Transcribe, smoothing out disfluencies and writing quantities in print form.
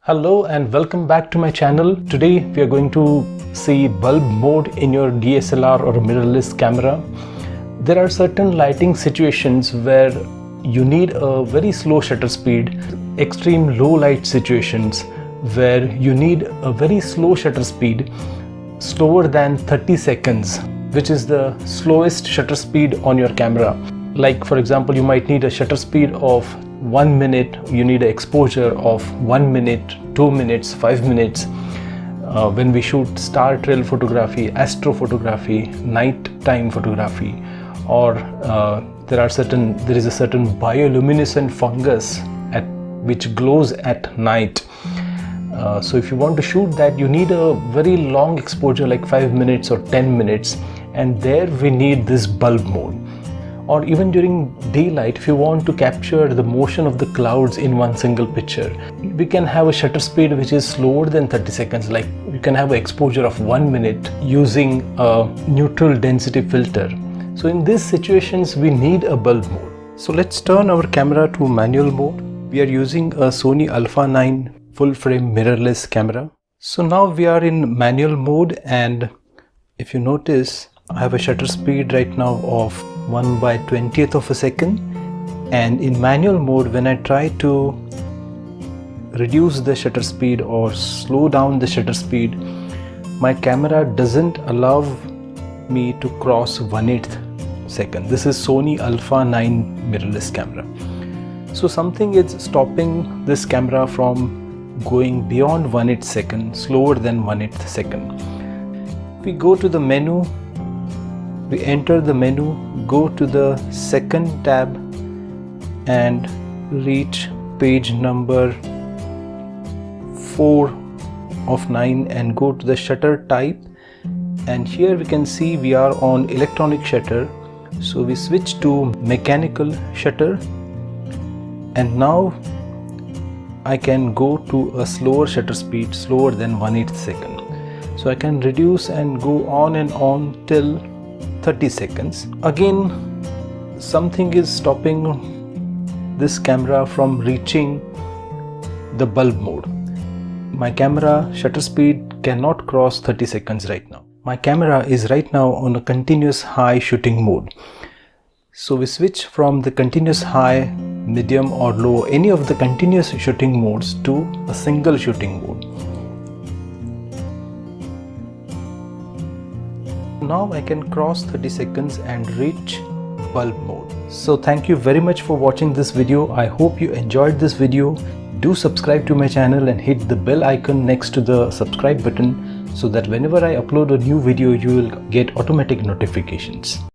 Hello and welcome back to my channel. Today we are going to see bulb mode in your DSLR or mirrorless camera. There are certain lighting situations where you need a very slow shutter speed, extreme low light situations where you need a very slow shutter speed, slower than 30 seconds, which is the slowest shutter speed on your camera. Like for example, you might need a shutter speed of 1 minute, you need an exposure of 1 minute, 2 minutes, 5 minutes. When we shoot star trail photography, astrophotography, nighttime photography, or there is a certain bioluminescent fungus which glows at night. So if you want to shoot that, you need a very long exposure like 5 minutes or 10 minutes, and there we need this bulb mode. Or even during daylight, if you want to capture the motion of the clouds in one single picture, we can have a shutter speed which is slower than 30 seconds. Like you can have an exposure of 1 minute using a neutral density filter. So in these situations, we need a bulb mode. So let's turn our camera to manual mode. We are using a Sony A9 full frame mirrorless camera. So now we are in manual mode, and if you notice, I have a shutter speed right now of 1/20th of a second, and in manual mode, when I try to reduce the shutter speed or slow down the shutter speed, my camera doesn't allow me to cross 1/8 second. This is Sony A9 mirrorless camera. So something is stopping this camera from going beyond 1/8 second, slower than 1/8 second. We go to the menu. We enter the menu, go to the second tab and reach page number 4 of 9 and go to the shutter type, and here we can see we are on electronic shutter, so we switch to mechanical shutter, and now I can go to a slower shutter speed, slower than 1/8 second. So I can reduce and go on and on till 30 seconds. Again, something is stopping this camera from reaching the bulb mode. My camera shutter speed cannot cross 30 seconds right now. My camera is right now on a continuous high shooting mode. So we switch from the continuous high, medium or low, any of the continuous shooting modes, to a single shooting mode. Now I can cross 30 seconds and reach bulb mode. So thank you very much for watching this video. I hope you enjoyed this video. Do subscribe to my channel and hit the bell icon next to the subscribe button so that whenever I upload a new video, you will get automatic notifications.